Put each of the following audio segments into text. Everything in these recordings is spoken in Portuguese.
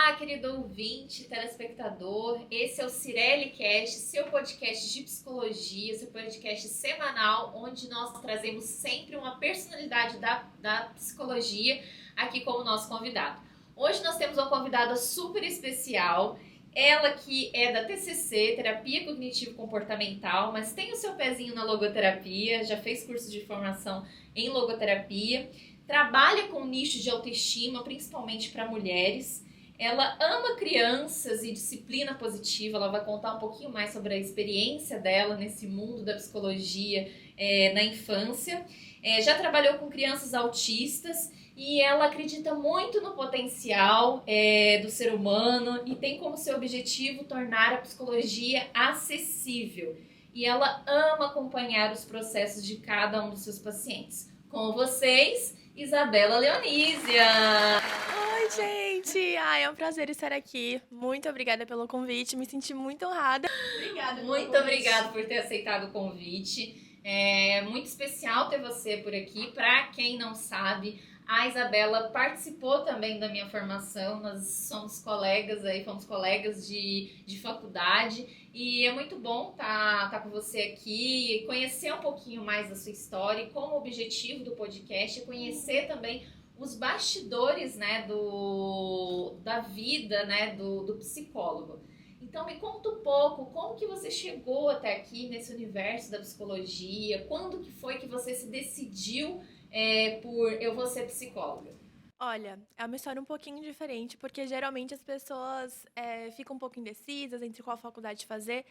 Olá, querido ouvinte, telespectador. Esse é o Cirelli Cast, seu podcast de psicologia, seu podcast semanal, onde nós trazemos sempre uma personalidade da psicologia aqui como nosso convidado. Hoje nós temos uma convidada super especial, ela que é da TCC, Terapia Cognitivo-Comportamental, mas tem o seu pezinho na logoterapia, já fez curso de formação em logoterapia, trabalha com nicho de autoestima, principalmente para mulheres. Ela ama crianças e disciplina positiva. Ela vai contar um pouquinho mais sobre a experiência dela nesse mundo da psicologia na infância. Já trabalhou com crianças autistas e ela acredita muito no potencial do ser humano e tem como seu objetivo tornar a psicologia acessível. E ela ama acompanhar os processos de cada um dos seus pacientes. Com vocês, Isabela Leonísia. Oi, gente! Ai, é um prazer estar aqui. Muito obrigada pelo convite, me senti muito honrada. Obrigada. Muito obrigada por ter aceitado o convite. É muito especial ter você por aqui. Para quem não sabe, a Isabela participou também da minha formação. Nós somos colegas aí, fomos colegas de faculdade. E é muito bom tá com você aqui, conhecer um pouquinho mais da sua história. E como objetivo do podcast é conhecer também os bastidores, né, da vida, né, do psicólogo. Então me conta um pouco, como que você chegou até aqui nesse universo da psicologia? Quando que foi que você se decidiu por eu vou ser psicóloga? Olha, é uma história um pouquinho diferente, porque geralmente as pessoas ficam um pouco indecisas entre qual faculdade fazer.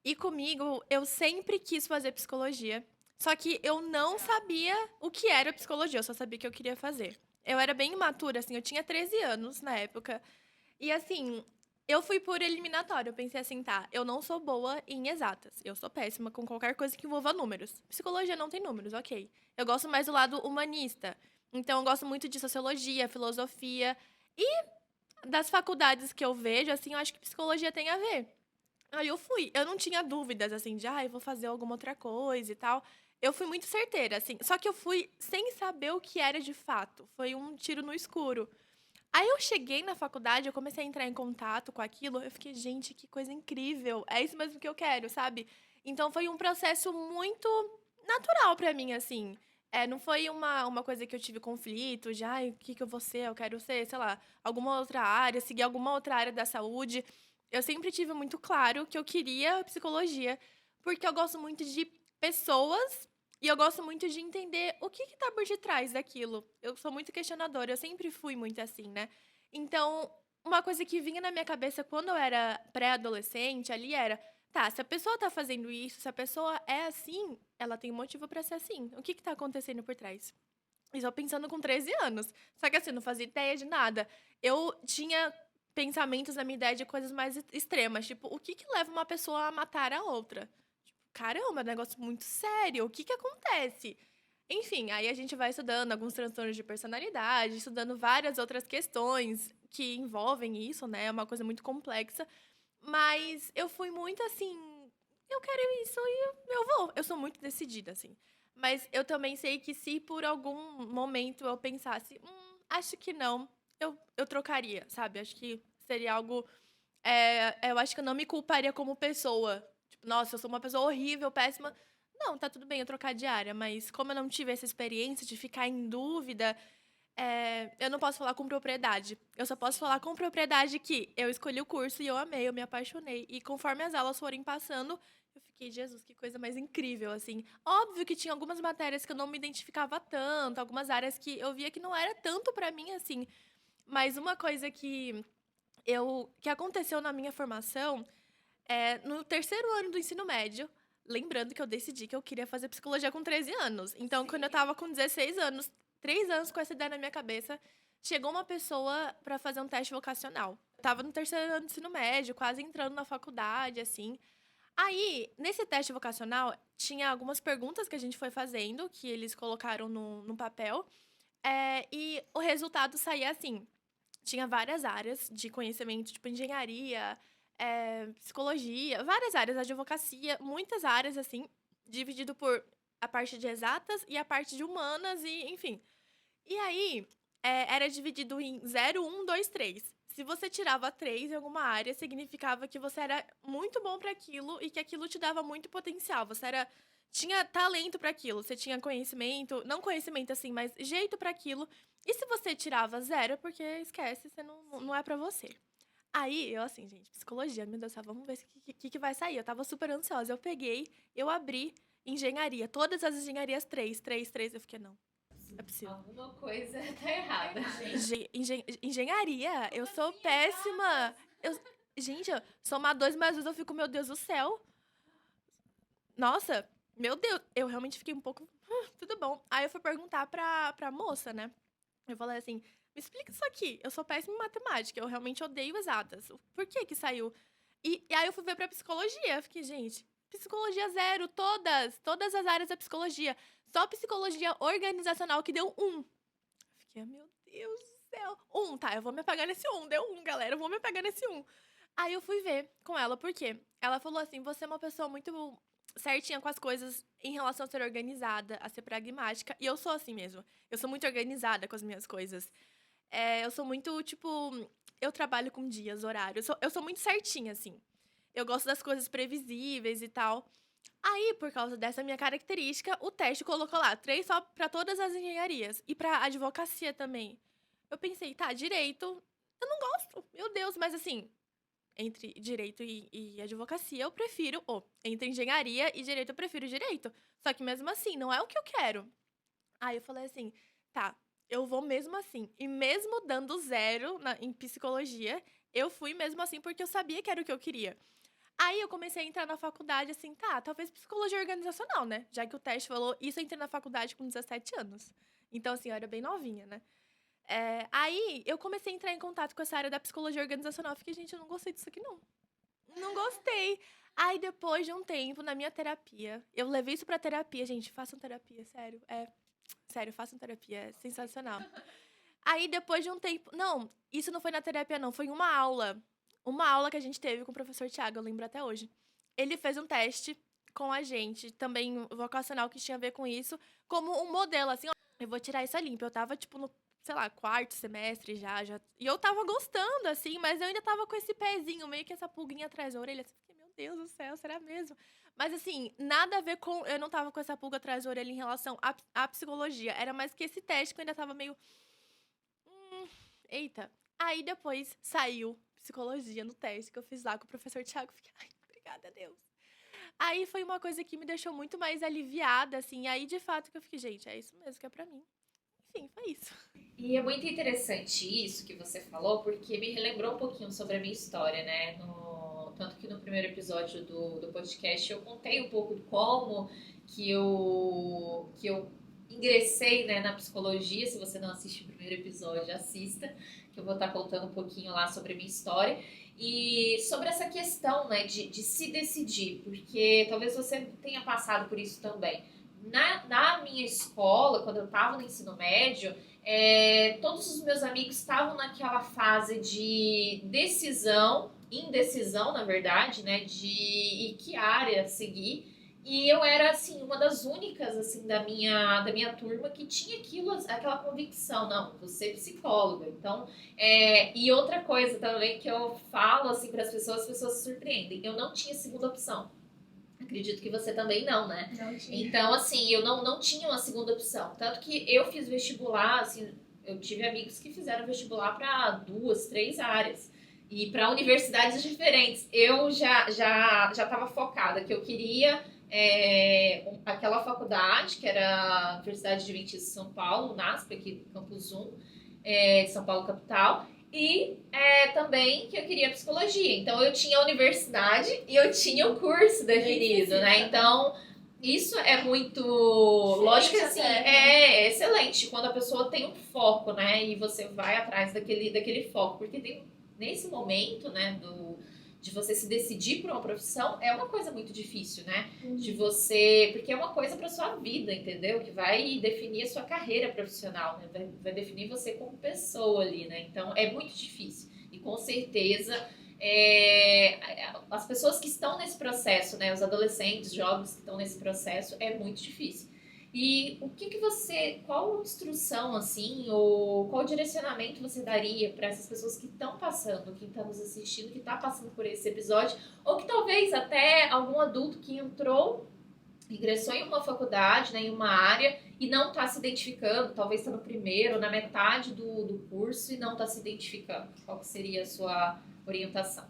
E comigo, eu sempre quis fazer psicologia. Só que eu não sabia o que era psicologia, eu só sabia que eu queria fazer. Eu era bem imatura, assim, eu tinha 13 anos na época. E assim, eu fui por eliminatório. Eu pensei assim, tá, eu não sou boa em exatas. Eu sou péssima com qualquer coisa que envolva números. Psicologia não tem números, ok. Eu gosto mais do lado humanista. Então, eu gosto muito de sociologia, filosofia. E das faculdades que eu vejo, assim, eu acho que psicologia tem a ver. Aí eu fui. Eu não tinha dúvidas, assim, de, eu vou fazer alguma outra coisa e tal. Eu fui muito certeira, assim. Só que eu fui sem saber o que era de fato. Foi um tiro no escuro. Aí eu cheguei na faculdade, eu comecei a entrar em contato com aquilo, eu fiquei, gente, que coisa incrível. É isso mesmo que eu quero, sabe? Então foi um processo muito natural pra mim, assim. Não foi uma coisa que eu tive conflito, de, o que que eu vou ser? Eu quero ser, sei lá, alguma outra área, seguir alguma outra área da saúde. Eu sempre tive muito claro que eu queria psicologia, porque eu gosto muito de pessoas e eu gosto muito de entender o que tá por detrás daquilo. Eu sou muito questionadora, eu sempre fui muito assim, né? Então, uma coisa que vinha na minha cabeça quando eu era pré-adolescente ali era, tá, se a pessoa tá fazendo isso, se a pessoa é assim, ela tem motivo pra ser assim. O que tá acontecendo por trás? E só pensando com 13 anos. Só que assim, não fazia ideia de nada. Eu tinha pensamentos na minha ideia de coisas mais extremas, tipo, o que leva uma pessoa a matar a outra? Caramba, é um negócio muito sério. O que acontece? Enfim, aí a gente vai estudando alguns transtornos de personalidade, estudando várias outras questões que envolvem isso, né? É uma coisa muito complexa. Mas eu fui muito assim, eu quero isso e eu vou. Eu sou muito decidida, assim. Mas eu também sei que se por algum momento eu pensasse, acho que não, eu trocaria, sabe? Acho que seria algo. Eu acho que eu não me culparia como pessoa. Tipo, nossa, eu sou uma pessoa horrível, péssima. Não, tá tudo bem eu trocar de área, mas como eu não tive essa experiência de ficar em dúvida, eu não posso falar com propriedade. Eu só posso falar com propriedade que eu escolhi o curso e eu amei, eu me apaixonei. E conforme as aulas forem passando, eu fiquei, Jesus, que coisa mais incrível, assim. Óbvio que tinha algumas matérias que eu não me identificava tanto, algumas áreas que eu via que não era tanto pra mim, assim. Mas uma coisa que aconteceu na minha formação no terceiro ano do ensino médio, lembrando que eu decidi que eu queria fazer psicologia com 13 anos. Então, Sim. quando eu tava com 16 anos, 3 anos com essa ideia na minha cabeça, chegou uma pessoa pra fazer um teste vocacional. Eu tava no terceiro ano do ensino médio, quase entrando na faculdade, assim. Aí, nesse teste vocacional, tinha algumas perguntas que a gente foi fazendo, que eles colocaram no papel, e o resultado saía assim. Tinha várias áreas de conhecimento, tipo engenharia, psicologia, várias áreas, advocacia, muitas áreas, assim, dividido por a parte de exatas e a parte de humanas, e enfim. E aí, era dividido em 0, 1, 2, 3. se você tirava 3 em alguma área, significava que você era muito bom para aquilo e que aquilo te dava muito potencial. Tinha talento para aquilo, você tinha conhecimento, não conhecimento assim, mas jeito para aquilo. E se você tirava 0, é porque esquece, você não é para você. Aí, eu assim, gente, psicologia, meu Deus, vamos ver o que vai sair. Eu tava super ansiosa. Eu abri engenharia, todas as engenharias 3, 3, 3. Eu fiquei, não, é possível. Alguma coisa tá errada, gente. Engenharia, eu sou assim, péssima. Gente, somar 2 mais 2, eu fico, meu Deus do céu. Nossa, meu Deus, eu realmente fiquei um pouco. Tudo bom. Aí eu fui perguntar pra moça, né? Eu falei assim: me explica isso aqui. Eu sou péssima em matemática, eu realmente odeio exatas. Por que saiu? E aí eu fui ver pra psicologia. Eu fiquei, gente, psicologia 0, todas as áreas da psicologia. Só psicologia organizacional que deu 1. Fiquei, meu Deus do céu. 1, tá, eu vou me apagar nesse 1. Deu 1, galera, eu vou me apagar nesse 1. Aí eu fui ver com ela, por quê? Ela falou assim: você é uma pessoa muito certinha com as coisas em relação a ser organizada, a ser pragmática. E eu sou assim mesmo. Eu sou muito organizada com as minhas coisas. Eu sou muito, tipo, eu trabalho com dias, horários. Eu sou muito certinha, assim. Eu gosto das coisas previsíveis e tal. Aí, por causa dessa minha característica, o teste colocou lá 3 só pra todas as engenharias. E pra advocacia também. Eu pensei, tá, direito, eu não gosto, meu Deus, mas assim, entre direito e advocacia, eu prefiro. Ou, entre engenharia e direito, eu prefiro direito. Só que mesmo assim, não é o que eu quero. Aí eu falei assim, tá, eu vou mesmo assim. E mesmo dando 0 em psicologia, eu fui mesmo assim porque eu sabia que era o que eu queria. Aí eu comecei a entrar na faculdade assim, tá, talvez psicologia organizacional, né? Já que o teste falou isso, eu entrei na faculdade com 17 anos. Então, assim, eu era bem novinha, né? Aí eu comecei a entrar em contato com essa área da psicologia organizacional. Eu fiquei, gente, eu não gostei disso aqui, não. Não gostei. Aí depois de um tempo, na minha terapia, eu levei isso pra terapia, gente, façam terapia, sério. Sério, façam terapia, é sensacional. Aí depois de um tempo. Não, isso não foi na terapia, não, foi em uma aula. Uma aula que a gente teve com o professor Tiago, eu lembro até hoje. Ele fez um teste com a gente, também vocacional, que tinha a ver com isso, como um modelo, assim, ó, eu vou tirar isso a limpo. Eu tava, tipo, no, sei lá, 4º semestre já. E eu tava gostando, assim, mas eu ainda tava com esse pezinho, meio que essa pulguinha atrás da orelha. Assim, fiquei, meu Deus do céu, será mesmo? Mas, assim, nada a ver com. Eu não tava com essa pulga atrás da orelha em relação à psicologia. Era mais que esse teste que eu ainda tava meio. Eita. Aí depois saiu psicologia no teste que eu fiz lá com o professor Tiago. Fiquei, ai, obrigada a Deus. Aí foi uma coisa que me deixou muito mais aliviada, assim. E aí, de fato, que eu fiquei, gente, é isso mesmo que é pra mim. Enfim, foi isso. E é muito interessante isso que você falou, porque me relembrou um pouquinho sobre a minha história, né? Tanto que no primeiro episódio do podcast eu contei um pouco de como que eu ingressei, né, na psicologia. Se você não assistiu o primeiro episódio, assista, que eu vou estar contando um pouquinho lá sobre a minha história. E sobre essa questão, né, de se decidir, porque talvez você tenha passado por isso também. Na minha escola, quando eu estava no ensino médio, todos os meus amigos estavam naquela fase de decisão, indecisão, na verdade, né, de que área seguir. E eu era, assim, uma das únicas, assim, da minha turma que tinha aquela convicção, não, vou ser psicóloga. Então, e outra coisa também que eu falo, assim, para as pessoas se surpreendem. Eu não tinha segunda opção. Acredito que você também não, né? Não tinha. Então, assim, eu não tinha uma segunda opção. Tanto que eu fiz vestibular, assim, eu tive amigos que fizeram vestibular para 2, 3 áreas. E para universidades diferentes. Eu já estava focada que eu queria aquela faculdade, que era a Universidade Adventista de São Paulo, UNASP, aqui do Campus 1, São Paulo capital. E também que eu queria psicologia. Então, eu tinha a universidade e eu tinha o curso definido, né? Então, isso é muito... Lógico que, assim, é excelente quando a pessoa tem um foco, né? E você vai atrás daquele foco. Porque tem, nesse momento, né, de você se decidir por uma profissão, é uma coisa muito difícil, né? De você... Porque é uma coisa pra sua vida, entendeu? Que vai definir a sua carreira profissional, né? Vai definir você como pessoa ali, né? Então, é muito difícil. E, com certeza, as pessoas que estão nesse processo, né? Os adolescentes, jovens que estão nesse processo, é muito difícil. E o que você, qual instrução, assim, ou qual direcionamento você daria para essas pessoas que estão passando, que estão nos assistindo, que está passando por esse episódio, ou que talvez até algum adulto que ingressou em uma faculdade, né, em uma área, e não está se identificando, talvez está no primeiro, na metade do curso, e não está se identificando. Qual que seria a sua orientação?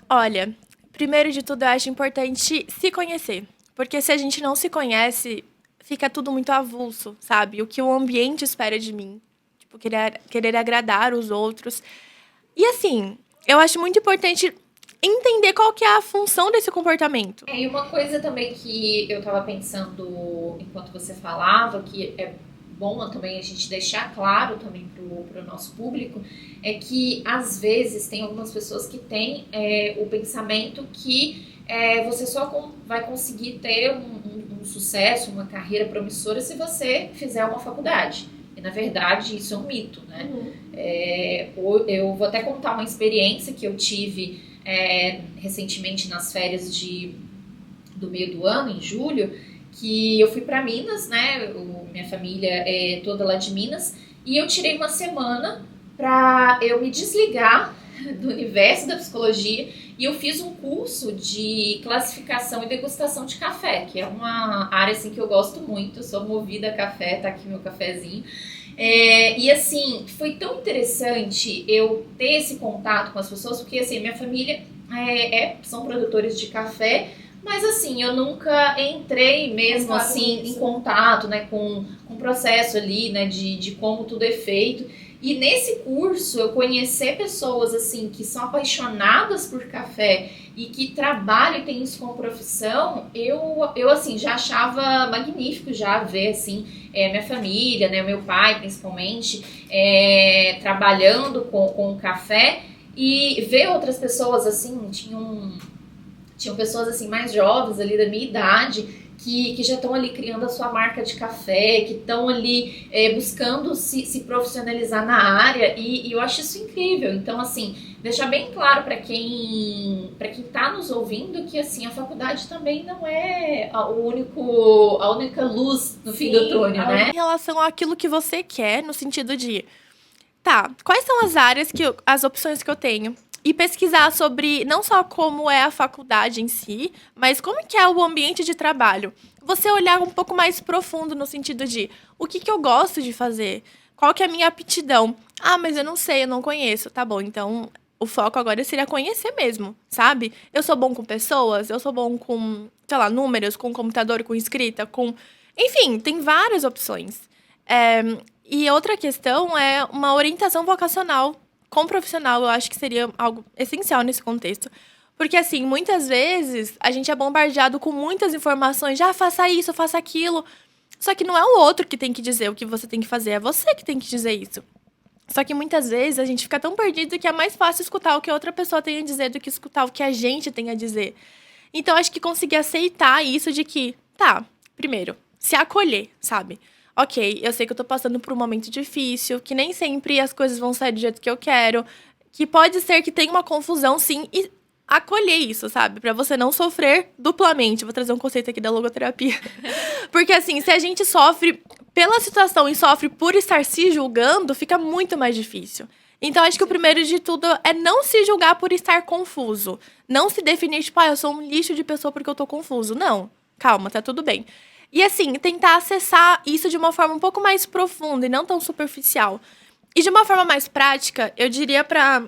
Olha, primeiro de tudo, eu acho importante se conhecer. Porque se a gente não se conhece, fica tudo muito avulso, sabe? O que o ambiente espera de mim. Tipo, querer agradar os outros. E assim, eu acho muito importante entender qual que é a função desse comportamento. E uma coisa também que eu tava pensando enquanto você falava, que é bom também a gente deixar claro também pro nosso público, é que às vezes tem algumas pessoas que têm o pensamento que você só vai conseguir ter um sucesso, uma carreira promissora se você fizer uma faculdade. E na verdade isso é um mito, né? Eu vou até contar uma experiência que eu tive recentemente nas férias do meio do ano, em julho, que eu fui para Minas, né? Minha família é toda lá de Minas, e eu tirei uma semana para eu me desligar do universo da psicologia, e eu fiz um curso de classificação e degustação de café, que é uma área assim, que eu gosto muito, eu sou movida a café, tá aqui meu cafezinho. E assim, foi tão interessante eu ter esse contato com as pessoas, porque assim, minha família são produtores de café, mas assim, eu nunca entrei mesmo assim em contato, né, com o processo ali, né, de como tudo é feito. E nesse curso, eu conhecer pessoas assim que são apaixonadas por café e que trabalham e têm isso como profissão, eu assim, já achava magnífico já ver assim, minha família, né, meu pai principalmente, trabalhando com o café, e ver outras pessoas assim, tinham pessoas assim mais jovens ali da minha idade, que já estão ali criando a sua marca de café, que estão ali buscando se profissionalizar na área, e eu acho isso incrível. Então, assim, deixar bem claro para quem está nos ouvindo que assim, a faculdade também não é a única luz no fim do túnel, né? Em relação àquilo que você quer, no sentido de, tá, quais são as áreas, as opções que eu tenho? E pesquisar sobre não só como é a faculdade em si, mas como que é o ambiente de trabalho. Você olhar um pouco mais profundo no sentido de o que eu gosto de fazer, qual que é a minha aptidão. Ah, mas eu não sei, eu não conheço. Tá bom, então o foco agora seria conhecer mesmo, sabe? Eu sou bom com pessoas, eu sou bom com, sei lá, números, com computador, com escrita, com... Enfim, tem várias opções. E outra questão é uma orientação vocacional com profissional, eu acho que seria algo essencial nesse contexto. Porque, assim, muitas vezes a gente é bombardeado com muitas informações. Já faça isso, faça aquilo. Só que não é o outro que tem que dizer o que você tem que fazer, é você que tem que dizer isso. Só que muitas vezes a gente fica tão perdido que é mais fácil escutar o que a outra pessoa tem a dizer do que escutar o que a gente tem a dizer. Então, acho que conseguir aceitar isso de que, tá, primeiro, se acolher, sabe? Ok, eu sei que eu tô passando por um momento difícil, que nem sempre as coisas vão sair do jeito que eu quero, que pode ser que tenha uma confusão, sim, e acolher isso, sabe? Pra você não sofrer duplamente. Vou trazer um conceito aqui da logoterapia. Porque, assim, se a gente sofre pela situação e sofre por estar se julgando, fica muito mais difícil. Então, acho que o primeiro de tudo é não se julgar por estar confuso. Não se definir, tipo, eu sou um lixo de pessoa porque eu tô confuso. Não, calma, tá tudo bem. E assim, tentar acessar isso de uma forma um pouco mais profunda e não tão superficial. E de uma forma mais prática, eu diria pra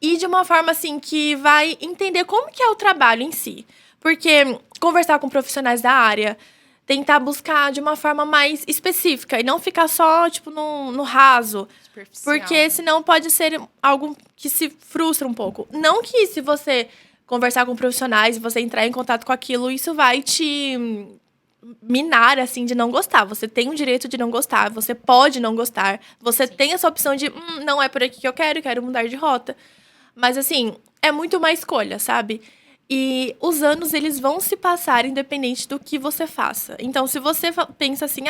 ir de uma forma assim que vai entender como que é o trabalho em si. Porque conversar com profissionais da área, tentar buscar de uma forma mais específica e não ficar só, tipo, no raso. Porque senão pode ser algo que se frustra um pouco. Não que se você conversar com profissionais e você entrar em contato com aquilo, isso vai te minar, assim, de não gostar. Você tem o direito de não gostar, você pode não gostar, você tem essa opção de, não é por aqui que eu quero mudar de rota. Mas, assim, é muito uma escolha, sabe? E os anos, eles vão se passar independente do que você faça. Então, se você pensa assim,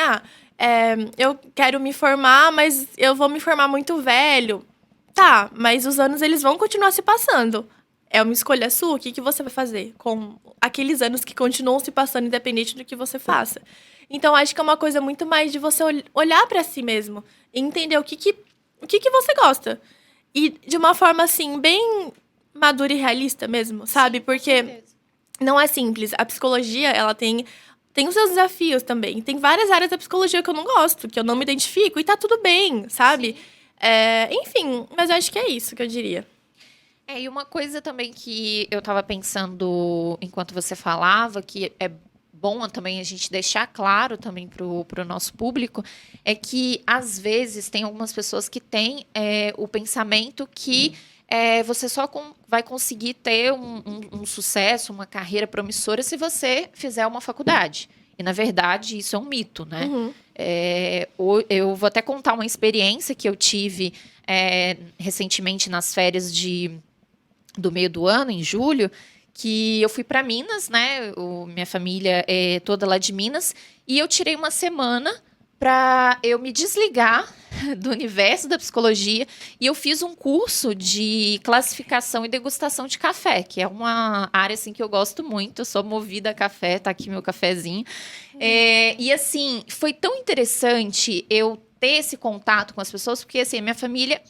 eu quero me formar, mas eu vou me formar muito velho. Tá, mas os anos, eles vão continuar se passando. é uma escolha sua, o que você vai fazer com aqueles anos que continuam se passando, independente do que você faça. Então, acho que é uma coisa muito mais de você olhar pra si mesmo e entender o que você gosta. E de uma forma, assim, bem madura e realista mesmo, sabe? Porque não é simples. A psicologia, ela tem os seus desafios também. Tem várias áreas da psicologia que eu não gosto, que eu não me identifico, e tá tudo bem, sabe? Enfim, mas eu acho que é isso que eu diria. E uma coisa também que eu tava pensando enquanto você falava, que é bom também a gente deixar claro também pro nosso público, é que às vezes tem algumas pessoas que têm o pensamento que você só vai conseguir ter um sucesso, uma carreira promissora se você fizer uma faculdade. E, na verdade, isso é um mito, né? Uhum. Eu vou até contar uma experiência que eu tive recentemente nas férias do meio do ano, em julho, que eu fui para Minas, né? Minha família é toda lá de Minas, e eu tirei uma semana para eu me desligar do universo da psicologia, e eu fiz um curso de classificação e degustação de café, que é uma área assim que eu gosto muito. Eu sou movida a café, tá aqui meu cafezinho. E assim, foi tão interessante eu ter esse contato com as pessoas, porque assim, a minha família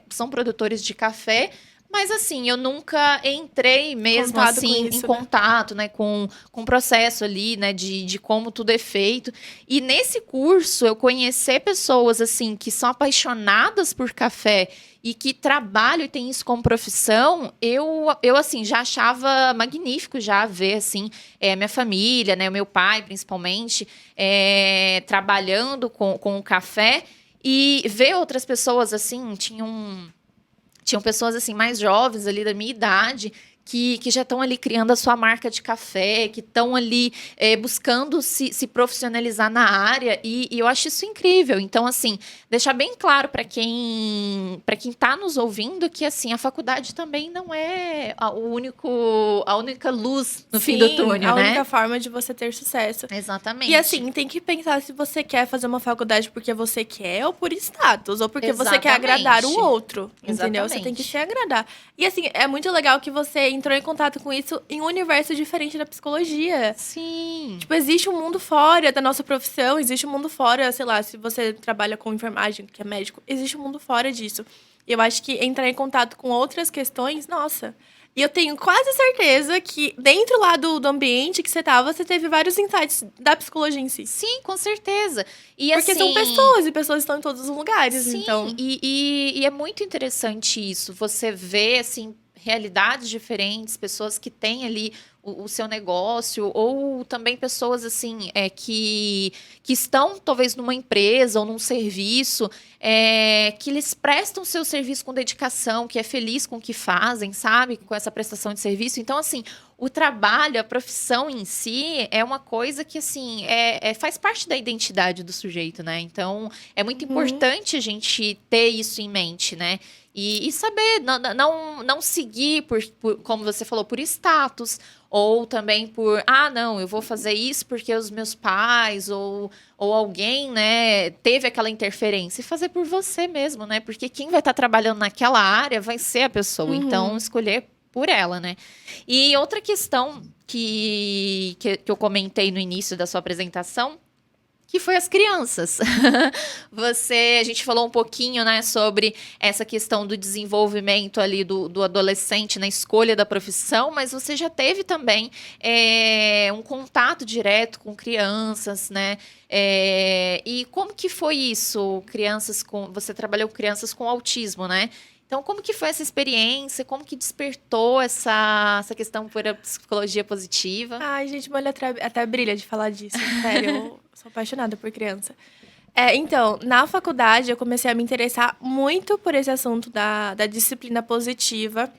são produtores de café. Mas, assim, eu nunca entrei mesmo, Contato assim, com isso, em contato, né, com o processo ali, né, de como tudo é feito. E nesse curso, eu conhecer pessoas, assim, que são apaixonadas por café e que trabalham e têm isso como profissão, eu assim, já achava magnífico já ver, assim, minha família, né, o meu pai, principalmente, trabalhando com o café. E ver outras pessoas, assim, tinham pessoas assim mais jovens ali da minha idade que já estão ali criando a sua marca de café, que estão ali buscando se profissionalizar na área, e eu acho isso incrível. Então, assim, deixar bem claro para quem está nos ouvindo que, assim, a faculdade também não é a única luz no fim do túnel, a né? única forma de você ter sucesso. Exatamente. E assim, tem que pensar se você quer fazer uma faculdade porque você quer ou por status, ou porque você quer agradar o outro, entendeu? Você tem que se agradar. E assim, é muito legal que você entrou em contato com isso em um universo diferente da psicologia. Sim. Tipo, existe um mundo fora da nossa profissão, existe um mundo fora, sei lá, se você trabalha com enfermagem, que é médico, existe um mundo fora disso. E eu acho que entrar em contato com outras questões, nossa. E eu tenho quase certeza que dentro lá do ambiente que você tava, você teve vários insights da psicologia em si. Sim, com certeza. E, porque assim, são pessoas, e pessoas estão em todos os lugares, sim, então... E é muito interessante isso. Você vê, assim, realidades diferentes, pessoas que têm ali o seu negócio, ou também pessoas assim que estão talvez numa empresa ou num serviço, que eles prestam seu serviço com dedicação, que é feliz com o que fazem, sabe? Com essa prestação de serviço. Então, assim, o trabalho, a profissão em si é uma coisa que, assim, faz parte da identidade do sujeito, né? Então, é muito importante a gente ter isso em mente, né? E saber, não seguir, como você falou, por status, ou também por, não, eu vou fazer isso porque os meus pais ou alguém, né, teve aquela interferência. E fazer por você mesmo, né? Porque quem vai estar trabalhando naquela área vai ser a pessoa. Então, escolher por ela, né? E outra questão que eu comentei no início da sua apresentação, que foi as crianças. A gente falou um pouquinho, né, sobre essa questão do desenvolvimento ali do adolescente na escolha da profissão, mas você já teve também um contato direto com crianças, né? E como que foi isso? Você trabalhou com crianças com autismo, né? Então, como que foi essa experiência? Como que despertou essa questão por a psicologia positiva? Ai, gente, meu olho até brilha de falar disso. Sério, eu sou apaixonada por criança. Então, na faculdade, eu comecei a me interessar muito por esse assunto da disciplina positiva,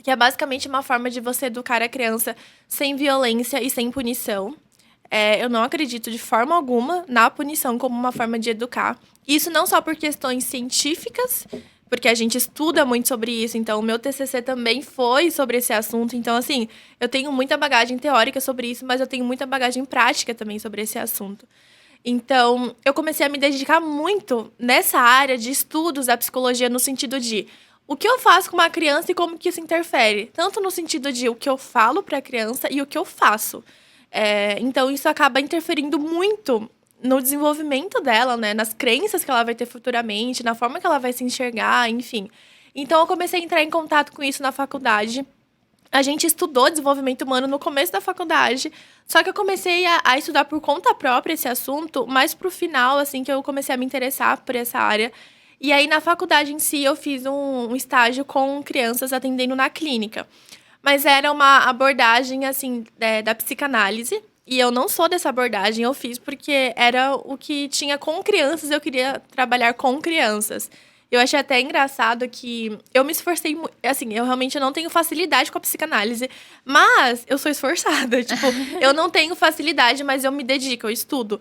que é basicamente uma forma de você educar a criança sem violência e sem punição. Eu não acredito de forma alguma na punição como uma forma de educar. Isso não só por questões científicas, porque a gente estuda muito sobre isso, então o meu TCC também foi sobre esse assunto. Então, assim, eu tenho muita bagagem teórica sobre isso, mas eu tenho muita bagagem prática também sobre esse assunto. Então, eu comecei a me dedicar muito nessa área de estudos da psicologia, no sentido de o que eu faço com uma criança e como que isso interfere. Tanto no sentido de o que eu falo para a criança e o que eu faço. Então, isso acaba interferindo muito no desenvolvimento dela, né? Nas crenças que ela vai ter futuramente, na forma que ela vai se enxergar, enfim. Então, eu comecei a entrar em contato com isso na faculdade. A gente estudou desenvolvimento humano no começo da faculdade, só que eu comecei a estudar por conta própria esse assunto, mais pro final, assim, que eu comecei a me interessar por essa área. E aí, na faculdade em si, eu fiz um estágio com crianças atendendo na clínica. Mas era uma abordagem, assim, da psicanálise. E eu não sou dessa abordagem, eu fiz porque era o que tinha com crianças, eu queria trabalhar com crianças. Eu achei até engraçado que eu me esforcei, assim, eu realmente não tenho facilidade com a psicanálise, mas eu sou esforçada, tipo, eu não tenho facilidade, mas eu me dedico, eu estudo.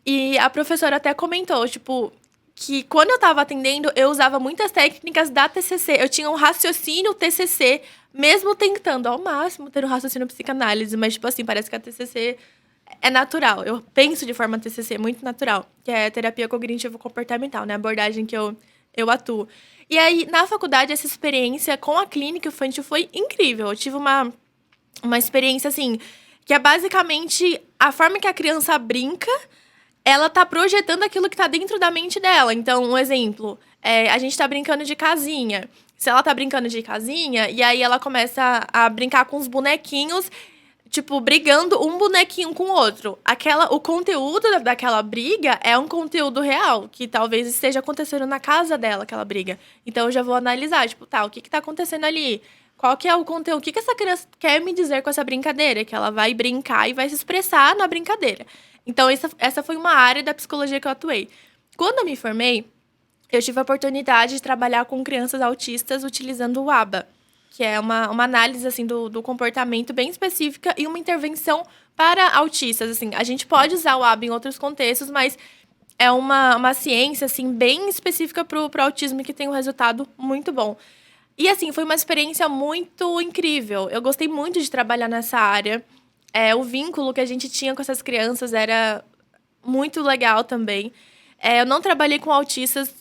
E a professora até comentou, tipo, que quando eu tava atendendo, eu usava muitas técnicas da TCC, eu tinha um raciocínio TCC, mesmo tentando ao máximo ter um raciocínio psicanálise, mas, tipo assim, parece que a TCC é natural. Eu penso de forma TCC muito natural, que é terapia cognitivo-comportamental, né? A abordagem que eu atuo. E aí, na faculdade, essa experiência com a clínica infantil foi incrível. Eu tive uma experiência, assim, que é basicamente a forma que a criança brinca, ela tá projetando aquilo que tá dentro da mente dela. Então, um exemplo, a gente tá brincando de casinha. Se ela tá brincando de casinha, e aí ela começa a brincar com os bonequinhos, tipo, brigando um bonequinho com o outro. O conteúdo daquela briga é um conteúdo real, que talvez esteja acontecendo na casa dela, aquela briga. Então, eu já vou analisar, tipo, tá, o que tá acontecendo ali? Qual que é o conteúdo? O que essa criança quer me dizer com essa brincadeira? Que ela vai brincar e vai se expressar na brincadeira. Então, essa foi uma área da psicologia que eu atuei. Quando eu me formei, eu tive a oportunidade de trabalhar com crianças autistas utilizando o ABA, que é uma análise, assim, do comportamento bem específica e uma intervenção para autistas, assim. A gente pode usar o ABA em outros contextos, mas é uma ciência, assim, bem específica pro autismo que tem um resultado muito bom. E, assim, foi uma experiência muito incrível. Eu gostei muito de trabalhar nessa área. O vínculo que a gente tinha com essas crianças era muito legal também. Eu não trabalhei com autistas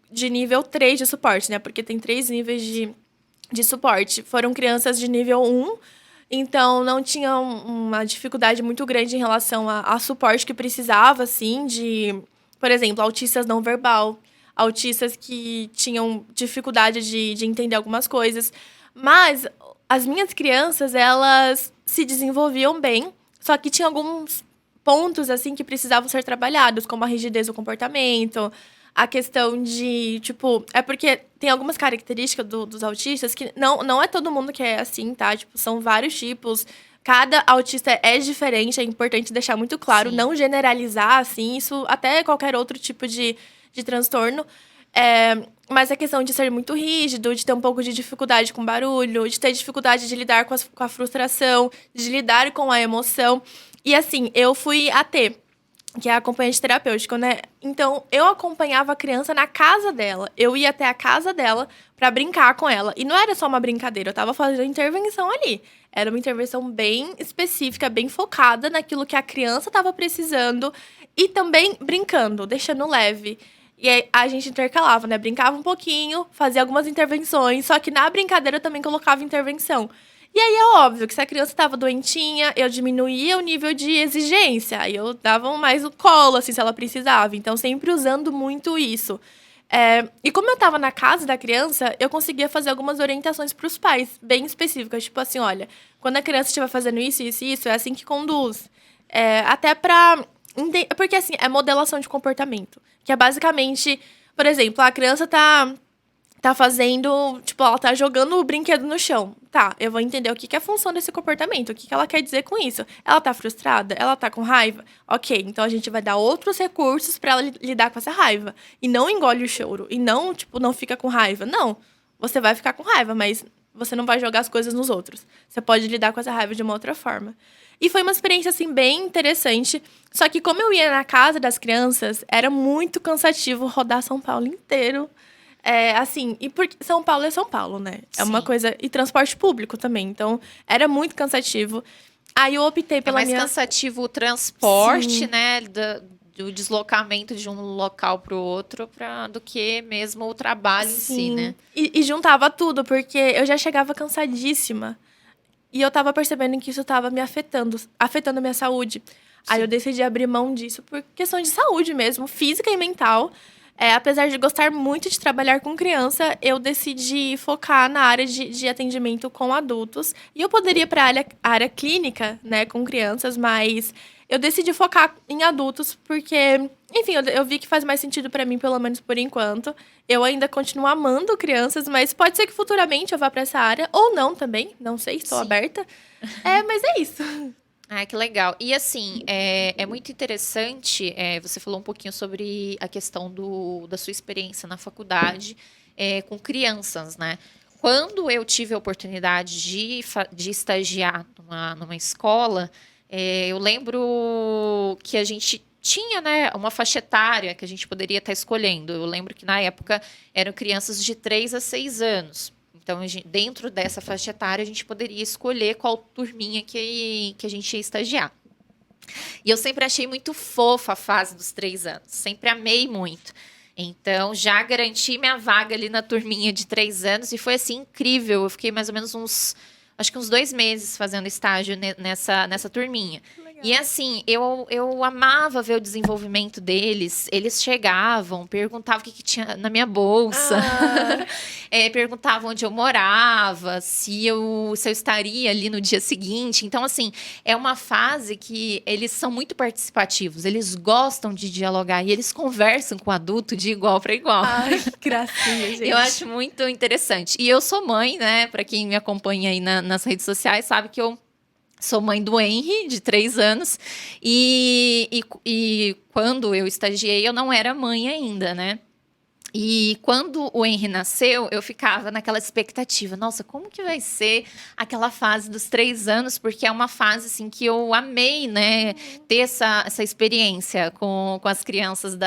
de nível 3 de suporte, né? Porque tem 3 níveis de suporte. Foram crianças de nível 1, então não tinha uma dificuldade muito grande em relação a suporte que precisava, assim, por exemplo, autistas não verbal, autistas que tinham dificuldade de entender algumas coisas. Mas as minhas crianças, elas se desenvolviam bem, só que tinha alguns pontos, assim, que precisavam ser trabalhados, como a rigidez do comportamento, a questão de, tipo... É porque tem algumas características dos autistas que não é todo mundo que é assim, tá? Tipo, são vários tipos. Cada autista é diferente, é importante deixar muito claro. Sim. Não generalizar, assim, isso até qualquer outro tipo de transtorno. Mas a questão de ser muito rígido, de ter um pouco de dificuldade com barulho, de ter dificuldade de lidar com a frustração, de lidar com a emoção. E, assim, eu fui AT, que é acompanhante terapêutico, né? Então, eu acompanhava a criança na casa dela. Eu ia até a casa dela pra brincar com ela. E não era só uma brincadeira, eu tava fazendo intervenção ali. Era uma intervenção bem específica, bem focada naquilo que a criança tava precisando. E também brincando, deixando leve. E aí, a gente intercalava, né? Brincava um pouquinho, fazia algumas intervenções. Só que na brincadeira eu também colocava intervenção. E aí, é óbvio que se a criança estava doentinha, eu diminuía o nível de exigência. Aí eu dava mais o colo, assim, se ela precisava. Então, sempre usando muito isso. E como eu estava na casa da criança, eu conseguia fazer algumas orientações para os pais, bem específicas. Tipo assim, olha, quando a criança estiver fazendo isso, isso e isso, é assim que conduz. Até para... Porque, assim, é modelação de comportamento. Que é basicamente... Por exemplo, a criança tá fazendo... Tipo, ela tá jogando o brinquedo no chão. Tá, eu vou entender o que é a função desse comportamento. O que ela quer dizer com isso. Ela tá frustrada? Ela tá com raiva? Ok, então a gente vai dar outros recursos pra ela lidar com essa raiva. E não engole o choro. E não, tipo, não fica com raiva. Não, você vai ficar com raiva, mas você não vai jogar as coisas nos outros. Você pode lidar com essa raiva de uma outra forma. E foi uma experiência, assim, bem interessante. Só que como eu ia na casa das crianças, era muito cansativo rodar São Paulo inteiro. Assim, e porque São Paulo é São Paulo, né? É uma coisa... E transporte público também. Então, era muito cansativo. Aí eu optei pela cansativo o transporte, Sim. né? do deslocamento de um local para o outro do que mesmo o trabalho em si, né? E juntava tudo, porque eu já chegava cansadíssima. E eu tava percebendo que isso tava me afetando a minha saúde. Aí eu decidi abrir mão disso por questão de saúde mesmo, física e mental. Apesar de gostar muito de trabalhar com criança, eu decidi focar na área de atendimento com adultos. E eu poderia ir para a área clínica, né, com crianças, mas eu decidi focar em adultos porque, enfim, eu vi que faz mais sentido para mim, pelo menos por enquanto. Eu ainda continuo amando crianças, mas pode ser que futuramente eu vá para essa área, ou não também, não sei, estou aberta. Mas é isso. Ah, que legal. E assim, é muito interessante, você falou um pouquinho sobre a questão da sua experiência na faculdade com crianças, né? Quando eu tive a oportunidade de estagiar numa escola, eu lembro que a gente tinha, né, uma faixa etária que a gente poderia estar escolhendo. Eu lembro que na época eram crianças de 3 a 6 anos. Então, dentro dessa faixa etária, a gente poderia escolher qual turminha que a gente ia estagiar. E eu sempre achei muito fofa a fase dos 3 anos. Sempre amei muito. Então, já garanti minha vaga ali na turminha de 3 anos. E foi, assim, incrível. Eu fiquei mais ou menos uns 2 meses fazendo estágio nessa turminha. E assim, eu amava ver o desenvolvimento deles. Eles chegavam, perguntavam o que tinha na minha bolsa. Perguntavam onde eu morava, se eu estaria ali no dia seguinte. Então, assim, é uma fase que eles são muito participativos. Eles gostam de dialogar e eles conversam com o adulto de igual para igual. Ai, que gracinha, gente. Eu acho muito interessante. E eu sou mãe, né? Para quem me acompanha aí nas redes sociais, sabe que eu sou mãe do Henry, de 3 anos, e quando eu estagiei, eu não era mãe ainda, né? E quando o Henry nasceu, eu ficava naquela expectativa. Nossa, como que vai ser aquela fase dos 3 anos? Porque é uma fase, assim, que eu amei, né? Ter essa experiência com as crianças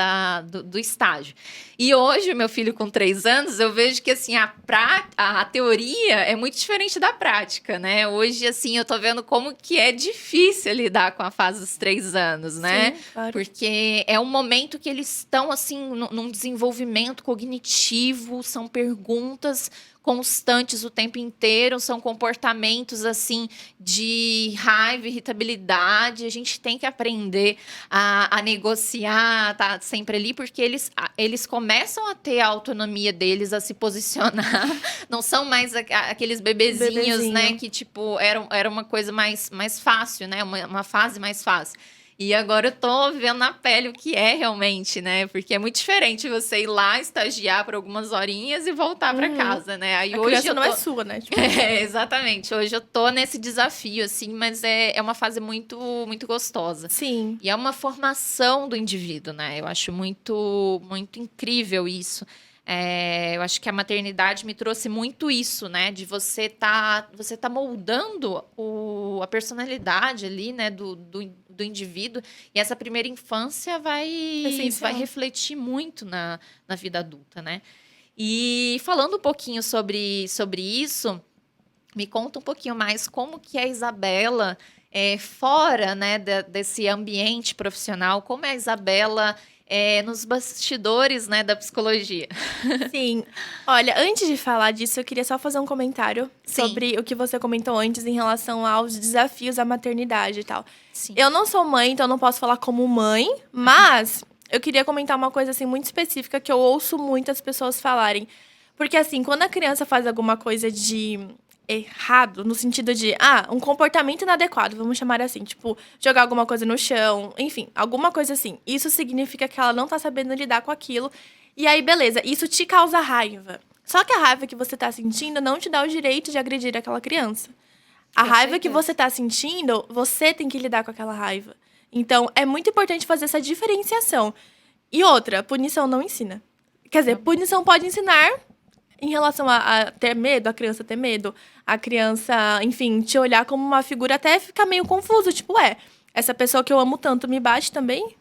do estágio. E hoje, o meu filho com 3 anos, eu vejo que, assim, a teoria é muito diferente da prática, né? Hoje, assim, eu tô vendo como que é difícil lidar com a fase dos 3 anos, né? Sim, claro. Porque é um momento que eles estão, assim, num desenvolvimento cognitivo, são perguntas constantes o tempo inteiro, são comportamentos assim de raiva, irritabilidade. A gente tem que aprender a negociar, tá sempre ali, porque eles começam a ter a autonomia deles, a se posicionar. Não são mais aqueles bebezinhos, né, que tipo era uma coisa mais fácil, né, uma fase mais fácil. E agora eu tô vivendo na pele o que é realmente, né? Porque é muito diferente você ir lá, estagiar por algumas horinhas e voltar para casa, né? Aí a hoje criança não é sua, né? Tipo... exatamente. Hoje eu tô nesse desafio, assim, mas é uma fase muito, muito gostosa. Sim. E é uma formação do indivíduo, né? Eu acho muito, muito incrível isso. Eu acho que a maternidade me trouxe muito isso, né? De você tá moldando a personalidade ali, né? Do indivíduo. E essa primeira infância vai refletir muito na vida adulta, né? E falando um pouquinho sobre isso, me conta um pouquinho mais como que a Isabela, fora, né, desse ambiente profissional, como é a Isabela nos bastidores, né, da psicologia. Sim. Olha, antes de falar disso, eu queria só fazer um comentário sobre o que você comentou antes em relação aos desafios da maternidade e tal. Sim. Eu não sou mãe, então eu não posso falar como mãe, mas eu queria comentar uma coisa assim muito específica que eu ouço muitas pessoas falarem. Porque assim, quando a criança faz alguma coisa de errado, no sentido de, um comportamento inadequado, vamos chamar assim, tipo, jogar alguma coisa no chão, enfim, alguma coisa assim. Isso significa que ela não tá sabendo lidar com aquilo. E aí, beleza, isso te causa raiva. Só que a raiva que você tá sentindo não te dá o direito de agredir aquela criança. A raiva que você tá sentindo, você tem que lidar com aquela raiva. Então, é muito importante fazer essa diferenciação. E outra, punição não ensina. Quer dizer, punição pode ensinar em relação a ter medo, a criança ter medo, a criança, enfim, te olhar como uma figura, até ficar meio confuso. Tipo, essa pessoa que eu amo tanto me bate também?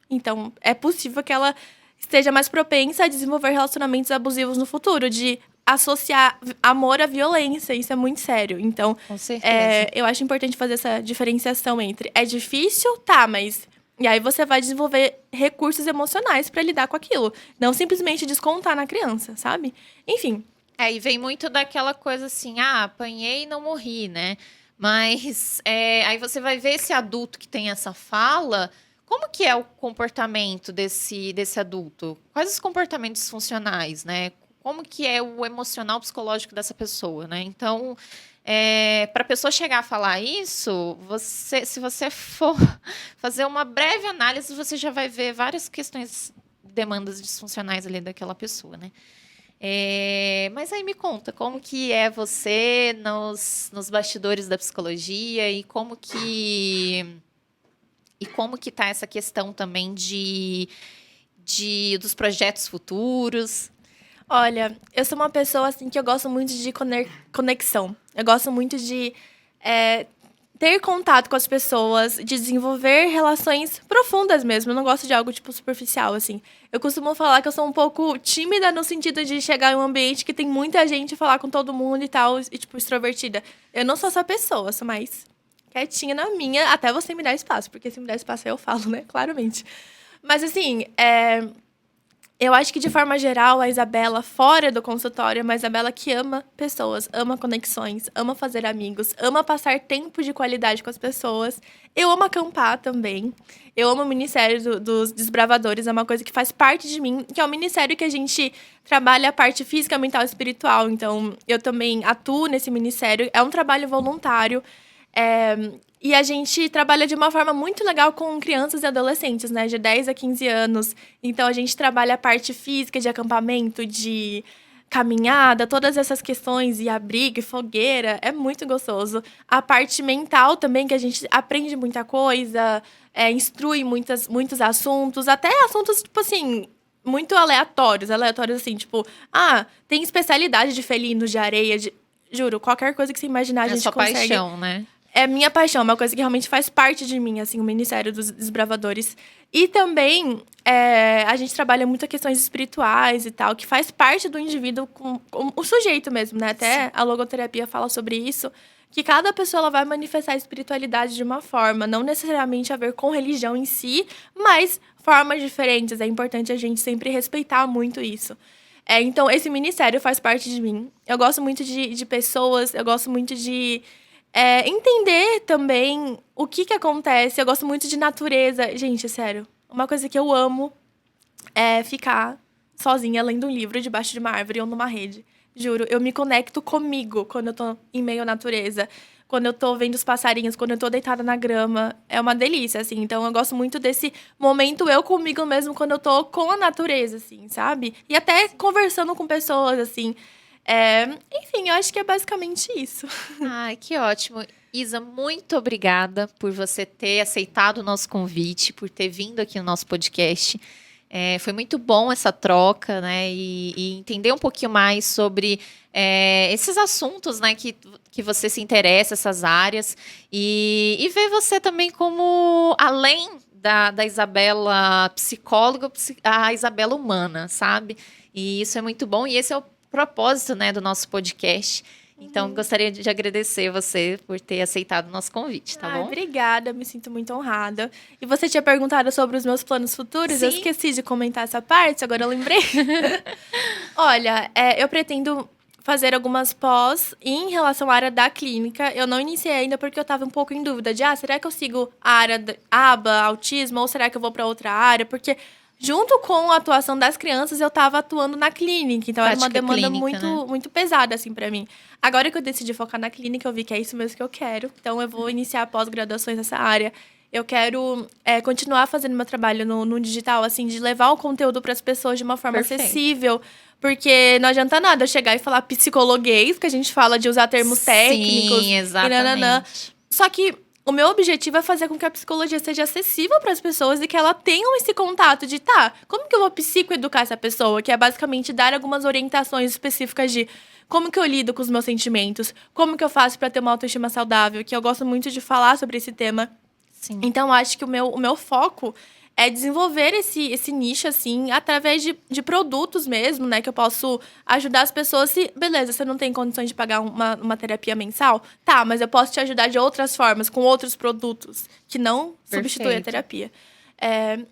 Então, é possível que ela esteja mais propensa a desenvolver relacionamentos abusivos no futuro, de associar amor à violência. Isso é muito sério. Então, com certeza. Eu acho importante fazer essa diferenciação entre é difícil, tá, mas E aí você vai desenvolver recursos emocionais para lidar com aquilo. Não simplesmente descontar na criança, sabe? Enfim. E vem muito daquela coisa assim, apanhei e não morri, né? Mas aí você vai ver esse adulto que tem essa fala, como que é o comportamento desse adulto? Quais os comportamentos funcionais, né? Como que é o emocional psicológico dessa pessoa, né? Então, para a pessoa chegar a falar isso, se você for fazer uma breve análise, você já vai ver várias questões, demandas disfuncionais ali daquela pessoa, né? Mas aí me conta, como que é você nos bastidores da psicologia e como que tá essa questão também dos projetos futuros? Olha, eu sou uma pessoa assim que eu gosto muito de conexão. Eu gosto muito de ter contato com as pessoas, de desenvolver relações profundas mesmo. Eu não gosto de algo, tipo, superficial, assim. Eu costumo falar que eu sou um pouco tímida no sentido de chegar em um ambiente que tem muita gente, falar com todo mundo e tal, e, tipo, extrovertida. Eu não sou essa pessoa, eu sou mais quietinha na minha, até você me dar espaço, porque se me der espaço aí eu falo, né? Claramente. Mas, assim, eu acho que, de forma geral, a Isabela, fora do consultório, é uma Isabela que ama pessoas, ama conexões, ama fazer amigos, ama passar tempo de qualidade com as pessoas. Eu amo acampar também. Eu amo o Ministério dos Desbravadores, é uma coisa que faz parte de mim, que é um ministério que a gente trabalha a parte física, mental e espiritual. Então, eu também atuo nesse ministério. É um trabalho voluntário. E a gente trabalha de uma forma muito legal com crianças e adolescentes, né? De 10 a 15 anos. Então, a gente trabalha a parte física de acampamento, de caminhada, todas essas questões, e abrigo, e fogueira. É muito gostoso. A parte mental também, que a gente aprende muita coisa, instrui muitos assuntos. Até assuntos, tipo assim, muito aleatórios. Aleatórios, assim, tipo... tem especialidade de felinos, de areia, Juro, qualquer coisa que você imaginar, a gente consegue... É sua paixão, né? É minha paixão, uma coisa que realmente faz parte de mim, assim, o Ministério dos Desbravadores. E também, a gente trabalha muito questões espirituais e tal, que faz parte do indivíduo com o sujeito mesmo, né? Até a logoterapia fala sobre isso, que cada pessoa ela vai manifestar a espiritualidade de uma forma, não necessariamente a ver com religião em si, mas formas diferentes. É importante a gente sempre respeitar muito isso. Então, esse ministério faz parte de mim. Eu gosto muito de pessoas, eu gosto muito de... entender também o que acontece. Eu gosto muito de natureza. Gente, sério, uma coisa que eu amo é ficar sozinha lendo um livro debaixo de uma árvore ou numa rede. Juro, eu me conecto comigo quando eu tô em meio à natureza. Quando eu tô vendo os passarinhos, quando eu tô deitada na grama. É uma delícia, assim. Então, eu gosto muito desse momento eu comigo mesmo, quando eu tô com a natureza, assim, sabe? E até conversando com pessoas, assim. Enfim, eu acho que é basicamente isso. Ai, que ótimo. Isa, muito obrigada por você ter aceitado o nosso convite, por ter vindo aqui no nosso podcast. Foi muito bom essa troca, né? E entender um pouquinho mais sobre esses assuntos, né? Que você se interessa, essas áreas. E ver você também como, além da Isabela psicóloga, a Isabela humana, sabe? E isso é muito bom. E esse é o propósito, né, do nosso podcast. Então, gostaria de agradecer você por ter aceitado o nosso convite, tá bom? Obrigada, me sinto muito honrada. E você tinha perguntado sobre os meus planos futuros? Sim. Eu esqueci de comentar essa parte, agora eu lembrei. Olha, eu pretendo fazer algumas pós em relação à área da clínica. Eu não iniciei ainda porque eu estava um pouco em dúvida de, será que eu sigo a área aba, autismo, ou será que eu vou para outra área? Porque... junto com a atuação das crianças, eu estava atuando na clínica. Então, era uma demanda muito pesada, assim, para mim. Agora que eu decidi focar na clínica, eu vi que é isso mesmo que eu quero. Então, eu vou iniciar pós-graduações nessa área. Eu quero continuar fazendo meu trabalho no digital, assim, de levar o conteúdo para as pessoas de uma forma acessível. Porque não adianta nada eu chegar e falar psicologuês, que a gente fala de usar termos técnicos. Sim, exatamente. Só que... o meu objetivo é fazer com que a psicologia seja acessível para as pessoas e que elas tenham esse contato de, como que eu vou psicoeducar essa pessoa? Que é basicamente dar algumas orientações específicas de como que eu lido com os meus sentimentos, como que eu faço para ter uma autoestima saudável, que eu gosto muito de falar sobre esse tema. Sim. Então, acho que o meu foco é desenvolver esse nicho, assim, através de produtos mesmo, né? Que eu posso ajudar as pessoas. Beleza, você não tem condições de pagar uma terapia mensal? Tá, mas eu posso te ajudar de outras formas, com outros produtos, que não substituem a terapia.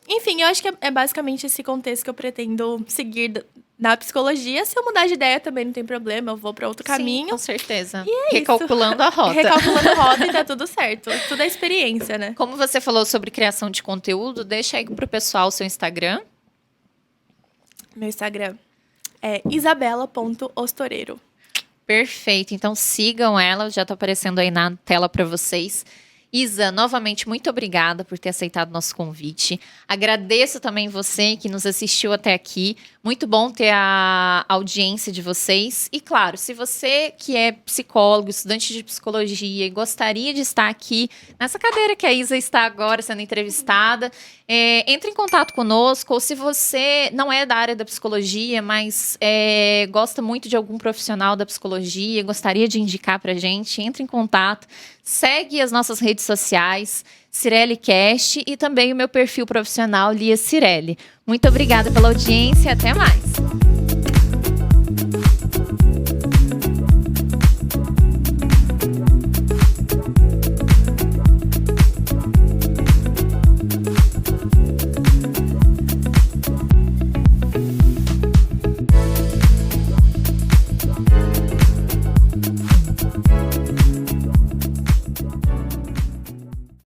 Enfim, eu acho que é basicamente esse contexto que eu pretendo seguir na psicologia. Se eu mudar de ideia também não tem problema, eu vou para outro caminho. Sim, com certeza. E é Recalculando a rota. Recalculando a rota e tá tudo certo. Tudo é experiência, né? Como você falou sobre criação de conteúdo, deixa aí pro pessoal o seu Instagram. Meu Instagram é isabela.ostoreiro. Perfeito. Então sigam ela, já tá aparecendo aí na tela para vocês. Isa, novamente, muito obrigada por ter aceitado nosso convite. Agradeço também você que nos assistiu até aqui. Muito bom ter a audiência de vocês. E claro, se você que é psicólogo, estudante de psicologia e gostaria de estar aqui nessa cadeira que a Isa está agora sendo entrevistada, entre em contato conosco. Ou se você não é da área da psicologia, mas gosta muito de algum profissional da psicologia, gostaria de indicar pra gente, entre em contato. Segue as nossas redes sociais, CirelliCast, e também o meu perfil profissional, Lia Cirelli. Muito obrigada pela audiência e até mais!